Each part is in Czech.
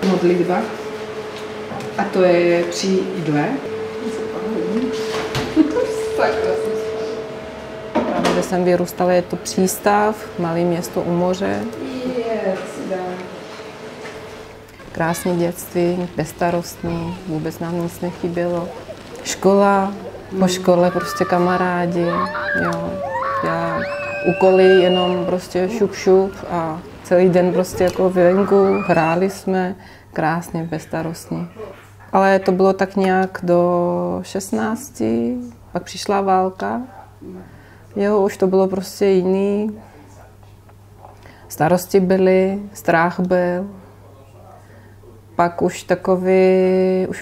modlitba. A to je při jídle. Tam, kde jsem vyrůstala, je to přístav, malé město u moře. Krásné dětství, bezstarostný, vůbec nám nic nechybělo. Škola, po škole prostě kamarádi, jo. Já úkoly jenom prostě šup a celý den prostě jako venku, hráli jsme, krásně, bezstarostně. Ale to bylo tak nějak do 16, pak přišla válka. Jo, už to bylo prostě jiný. Starosti byly, strach byl. Pak už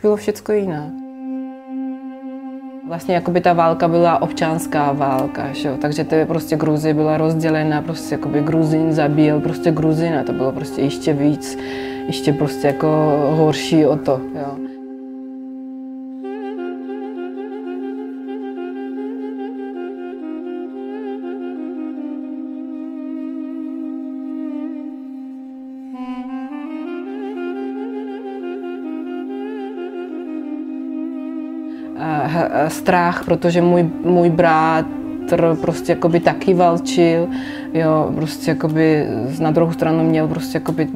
bylo všecko jiné. Vlastně jakoby ta válka byla občanská válka, že? Takže to prostě Gruzie byla rozdělena, prostě jakoby Gruzin zabil prostě Gruzina, to bylo prostě ještě víc, ještě prostě jako horší o to, jo. Strach, protože můj bratr prostě jakoby taky válčil, jo, prostě jakoby na druhou stranu měl prostě jakoby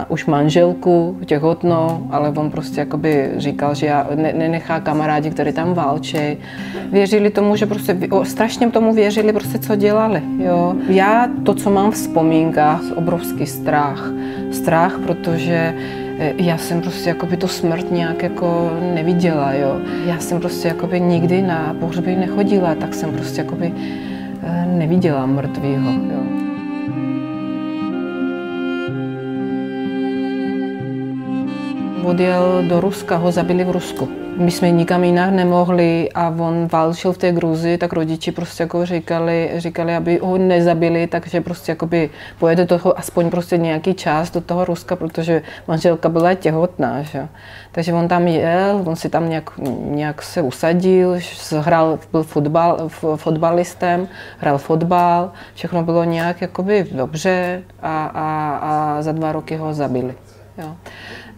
už manželku těhotnou, ale on prostě jakoby říkal, že já nenechá kamarádi, kteří tam válčí. Věřili tomu, že prostě strašně tomu věřili prostě, co dělali, jo. Já to, co mám v vzpomínkách, obrovský strach, protože já jsem prostě jakoby tu smrt nějak jako neviděla, jo. Já jsem prostě jakoby nikdy na pohřby nechodila, tak jsem prostě jakoby neviděla mrtvýho, jo. Odjel do Ruska, ho zabili v Rusku. My jsme nikam jinak nemohli a on válčil v té Gruzii, tak rodiči prostě jako říkali, aby ho nezabili, takže prostě jakoby pojede toho aspoň prostě nějaký čas do toho Ruska, protože manželka byla těhotná, že? Takže on tam jel, on si tam nějak se usadil, byl fotbalistem, hrál fotbal, všechno bylo nějak jakoby dobře a za 2 roky ho zabili. Jo.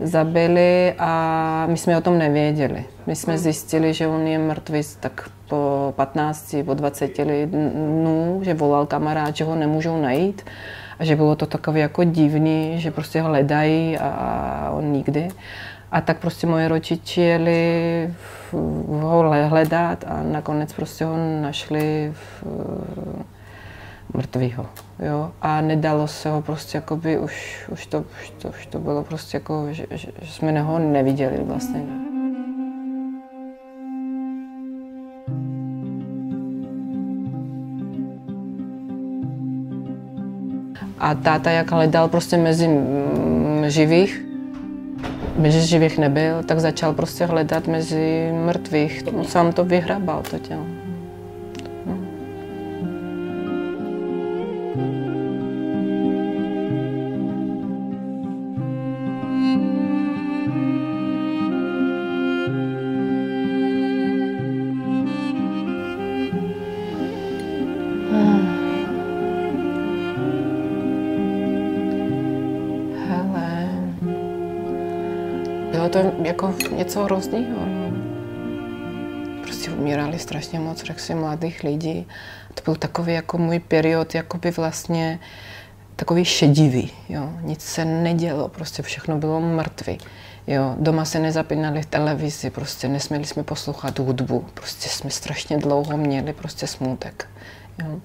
Zabili a my jsme o tom nevěděli. My jsme zjistili, že on je mrtvý tak po 15, po 20 dnů, že volal kamarád, že ho nemůžou najít a že bylo to takové jako divný, že prostě ho hledají a on nikdy. A tak prostě moje rodiče jeli ho hledat a nakonec prostě ho našli mrtvýho, jo, a nedalo se ho prostě jakoby, už to bylo prostě jako, že jsme ho neviděli vlastně. A táta jak hledal prostě mezi živých nebyl, tak začal prostě hledat mezi mrtvých. Sám to vyhrabal, to tělo. Bylo to jako něco hroznýho. Prostě umírali strašně moc mladých lidí. To byl takový jako můj period, jakoby vlastně takový šedivý. Jo. Nic se nedělo, prostě všechno bylo mrtvý. Jo. Doma se nezapínali v televizi, prostě nesměli jsme poslouchat hudbu. Prostě jsme strašně dlouho měli prostě smutek. Jo.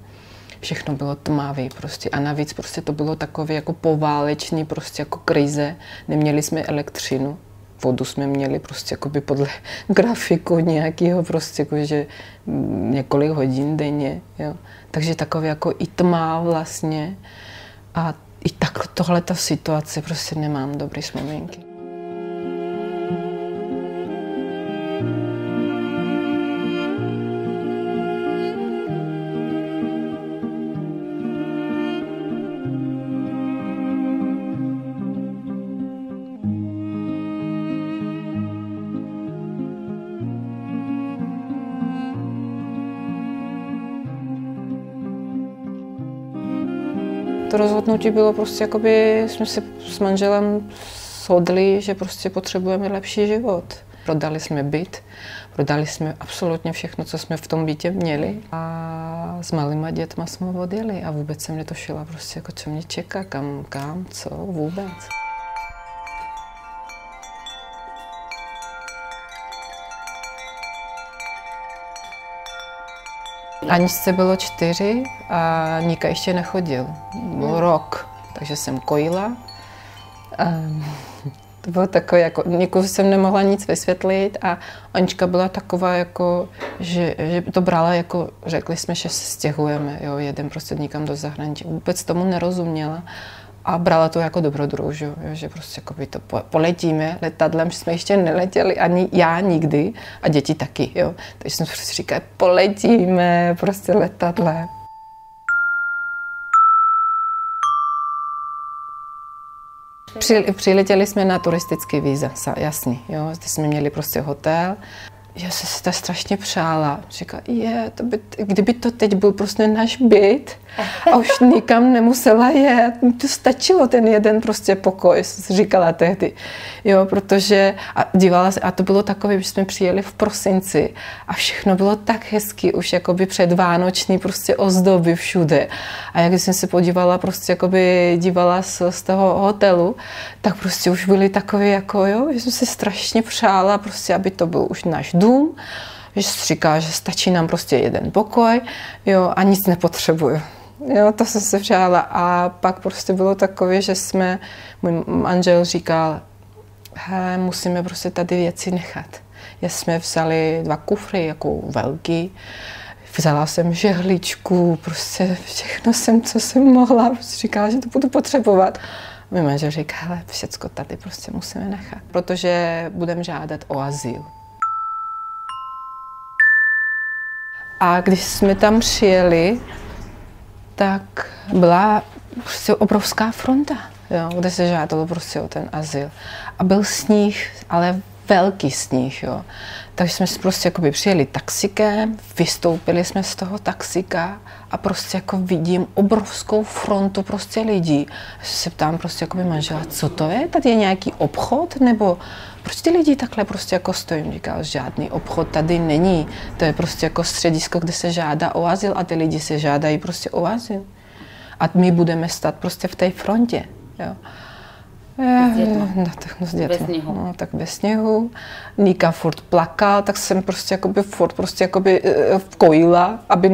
Všechno bylo tmavý prostě a navíc prostě to bylo takové jako poválečný prostě jako krize. Neměli jsme elektřinu. Vodu jsme měli prostě jakoby podle grafiku nějakého prostě jakože několik hodin denně, jo. Takže takové jako i tma vlastně a i tak tohleta situace prostě nemám dobré vzpomínky. To rozhodnutí bylo prostě, jakoby jsme se s manželem shodli, že prostě potřebujeme lepší život. Prodali jsme byt, prodali jsme absolutně všechno, co jsme v tom bytě měli a s malýma dětma jsme odjeli a vůbec jsem netušila prostě, jako co mě čeká, kam, co vůbec. Aničce bylo 4 a Nika ještě nechodil. Byl rok, takže jsem kojila. To bylo takové, jako Niku jsem nemohla nic vysvětlit a Anička byla taková, jako, že to brala, jako řekli jsme, že se stěhujeme, jo, jedem prostě někam do zahraničí. Vůbec tomu nerozuměla a brala to jako dobrodružu, jo, že prostě jako by to poletíme letadlem, že jsme ještě neletěli, ani já nikdy a děti taky, jo. Takže jsme prostě říkali, poletíme prostě letadlem. Přiletěli jsme na turistický víza, jasný, jo, zde jsme měli prostě hotel. Já jsem si to strašně přála. Říkala, kdyby to teď byl prostě náš byt a už nikam nemusela jet, to stačilo ten jeden prostě pokoj, říkala tehdy. Jo, protože a dívala se, a to bylo takové, že jsme přijeli v prosinci a všechno bylo tak hezky, už jakoby předvánoční prostě ozdoby všude. A jak jsem se podívala, prostě jakoby dívala z toho hotelu, tak prostě už byly takové jako, jo, že jsem si strašně přála prostě, aby to byl už náš dům, že říká, že stačí nám prostě jeden pokoj, jo, a nic nepotřebuju. Jo, to jsem se přála a pak prostě bylo takové, že můj manžel říkal, musíme prostě tady věci nechat. Já jsme vzali 2 kufry, jako velký, vzala jsem žehličku, prostě všechno jsem, co jsem mohla, prostě říkala, že to budu potřebovat. Můj manžel říká, ale všecko tady prostě musíme nechat, protože budeme žádat o azyl. A když jsme tam přijeli, tak byla prostě obrovská fronta, jo, kde se žádalo prostě o ten azyl. A byl sníh, ale velký sníh, jo. Takže jsme prostě jakoby přijeli taxikem, vystoupili jsme z toho taxika a prostě jako vidím obrovskou frontu prostě lidí. A se ptám prostě jakoby manžela, co to je? Tady je nějaký obchod? Nebo proč ty lidi takhle prostě jako stojí? Říkal, žádný obchod tady není. To je prostě jako středisko, kde se žádá o azyl a ty lidi se žádají prostě o azyl. A my budeme stát prostě v té frontě, jo. Bez sněhu. No, tak bez sněhu. Nika furt plakal, tak jsem prostě jakoby furt prostě jakoby kojila, aby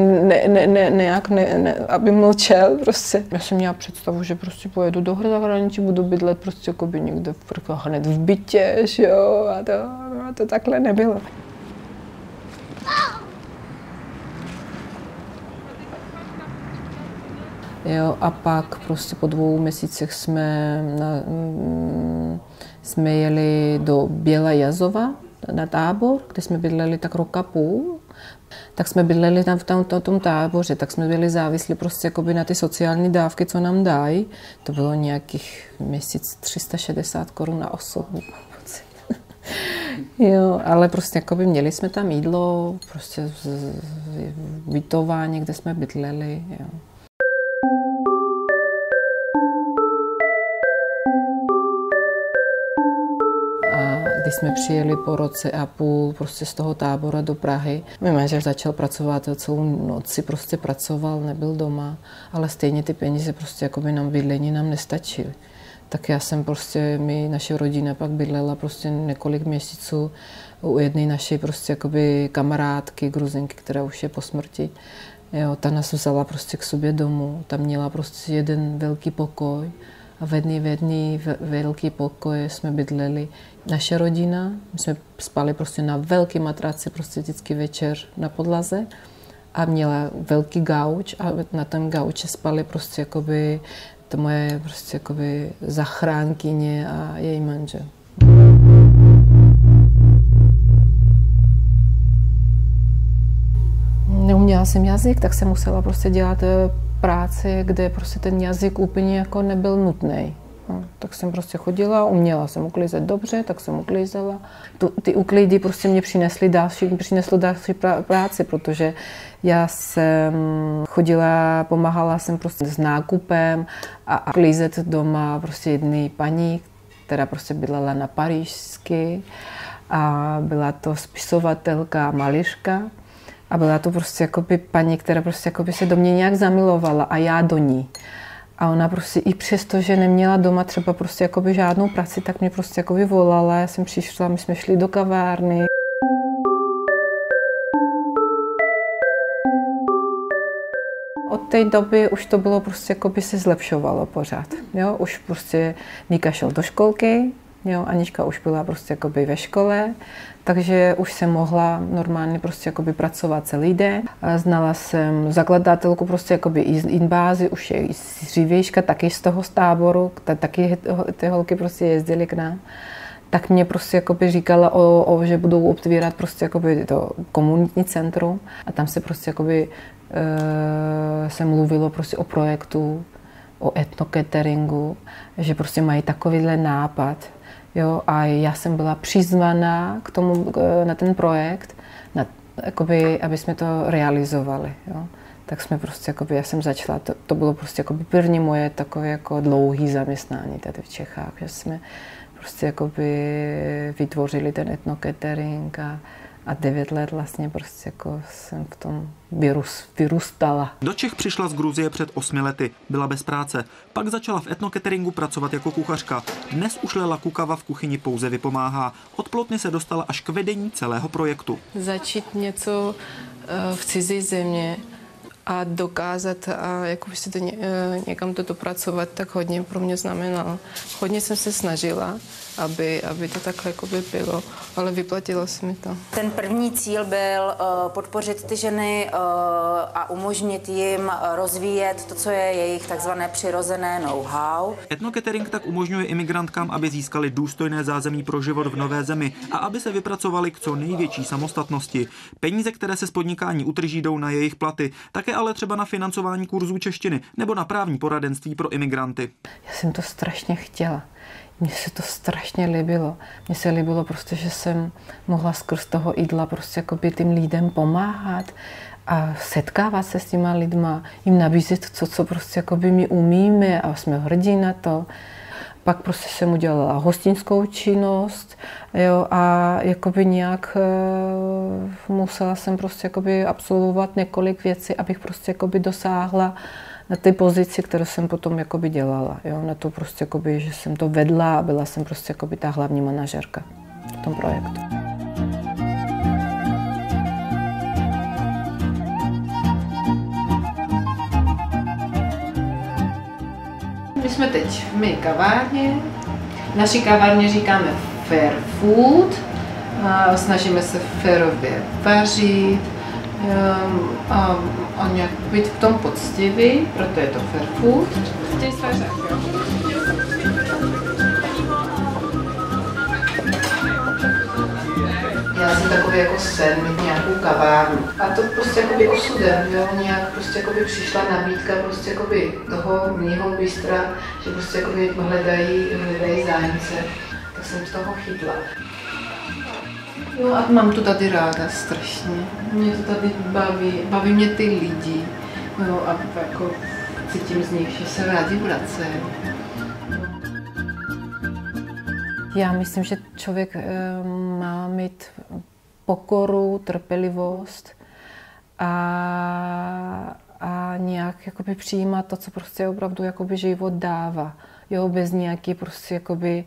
aby mlčel prostě. Já jsem měla představu, že prostě pojedu do zahraničí, budu bydlet prostě jakoby někde hned v bytě, jo, a to takhle nebylo. Jo, a pak prostě po 2 měsících jsme jeli do Běla Jazova na tábor, kde jsme bydleli tak 1,5 roku. Tak jsme bydleli tam v tom táboře, tak jsme byli závislí prostě jakoby na ty sociální dávky, co nám dají. To bylo nějakých měsíc 360 korun na osobu. Jo, ale prostě jakoby měli jsme tam jídlo, prostě ubytování, kde jsme bydleli, jo. Když jsme přijeli po 1,5 roku prostě z toho tábora do Prahy, můj manžel začal pracovat, celou noci prostě pracoval, nebyl doma, ale stejně ty peníze prostě jakoby nám bydlení nám nestačily. Tak já jsem prostě, naše rodina pak bydlela prostě několik měsíců u jedné naší prostě jakoby kamarádky, Gruzinky, která už je po smrti. Jo, ta nás vzala prostě k sobě domů, tam měla prostě jeden velký pokoj. A v jedný velký pokoji jsme bydleli. Naše rodina, my jsme spali prostě na velký matraci, prostě vždycky večer na podlaze a měla velký gauč a na tom gauči spali prostě jakoby to moje prostě jakoby zachránkyně a její manžel. Neuměla jsem jazyk, tak jsem musela prostě dělat práci, kde prostě ten jazyk úplně jako nebyl nutný. No, tak jsem prostě chodila, uměla jsem uklízet dobře, tak jsem uklízela. Ty uklidy prostě mě přinesly další práci, protože já jsem chodila, pomáhala jsem prostě s nákupem a uklízet doma prostě jedné paní, která prostě bydlela na Pařížsky a byla to spisovatelka a malířka a byla to prostě jakoby paní, která prostě jakoby se do mě nějak zamilovala a já do ní. A ona prostě i přesto, že neměla doma třeba prostě jakoby žádnou práci, tak mě prostě jakoby volala, já jsem přišla, my jsme šli do kavárny. Od té doby už to bylo prostě jakoby se zlepšovalo pořád. Jo? Už prostě Nika šel do školky, jo? Anička už byla prostě jakoby ve škole, takže už jsem mohla normálně prostě jakoby pracovat celý den. Znala jsem zakladatelku prostě jakoby Inbázy, už je z dřívějška, taky z toho táboru, taky ty holky prostě jezdily k nám. Tak mě prostě jakoby říkala, že budou otvírat prostě jakoby to komunitní centrum a tam se prostě jakoby se mluvilo prostě o projektu, o etnocateringu, že prostě mají takovýhle nápad. Jo, a já jsem byla přizvaná k tomu, na ten projekt, aby jsme to realizovali. Jo. Tak jsme prostě, jakoby, já jsem začala, to bylo prostě jakoby první moje takové jako dlouhé zaměstnání tady v Čechách, že jsme prostě jakoby vytvořili ten etnocatering a 9 let vlastně prostě jako jsem v tom vyrůstala. Do Čech přišla z Gruzie před 8 lety, byla bez práce. Pak začala v etnocateringu pracovat jako kuchařka. Dnes už Lela Kukava v kuchyni pouze vypomáhá. Od Plotny se dostala až k vedení celého projektu. Začít něco v cizí země a dokázat a jako si to někam to dopracovat, tak hodně pro mě znamenalo. Hodně jsem se snažila, aby to takhle jakoby bylo, ale vyplatilo se mi to. Ten první cíl byl podpořit ty ženy a umožnit jim rozvíjet to, co je jejich takzvané přirozené know-how. Etnocatering tak umožňuje imigrantkám, aby získali důstojné zázemí pro život v nové zemi a aby se vypracovali k co největší samostatnosti. Peníze, které se z podnikání utrží, jdou na jejich platy, také ale třeba na financování kurzů češtiny nebo na právní poradenství pro imigranty. Já jsem to strašně chtěla. Mně se to strašně líbilo. Mně se líbilo prostě, že jsem mohla skrz toho jídla prostě jakoby tím lidem pomáhat a setkávat se s těma lidma, jim nabízet to, co prostě jakoby my umíme a jsme hrdí na to. Pak prostě jsem udělala hostinskou činnost, jo, a jakoby nějak musela jsem prostě jakoby absolvovat několik věcí, abych prostě jakoby dosáhla na té pozici, kterou jsem potom jakoby dělala, jo, na to prostě jakoby, že jsem to vedla a byla jsem prostě jakoby ta hlavní manažerka v tom projektu. My jsme teď v mini kavárně. Naší kavárně říkáme fair food. Snažíme se férově vařit a nějak být v tom poctivý, proto je to fair food. Já jsem takový jako sen mít nějakou kavárnu. A to prostě jakoby osudem, jo, nějak prostě jakoby přišla nabídka prostě jakoby toho mýho bystra, že prostě jakoby hledají zájemce, tak jsem z toho chytla. Jo, a mám to tady ráda strašně. Mě to tady baví mě ty lidi, jo, a jako cítím z nich, že se rádi vracejí. Já myslím, že člověk má mít pokoru, trpělivost a nějak jakoby přijímat to, co prostě opravdu jakoby život dává. Jo, bez nějaký prostě jakoby,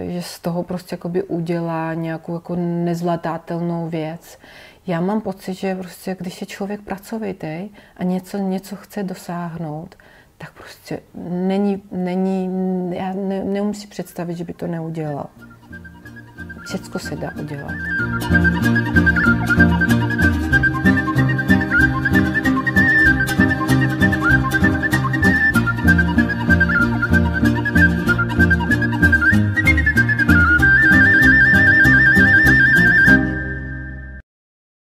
že z toho prostě jakoby udělá nějakou jako nezvladatelnou věc. Já mám pocit, že prostě když je člověk pracovitý a něco chce dosáhnout, tak prostě já neumím si představit, že by to neudělal. Všecko se dá udělat.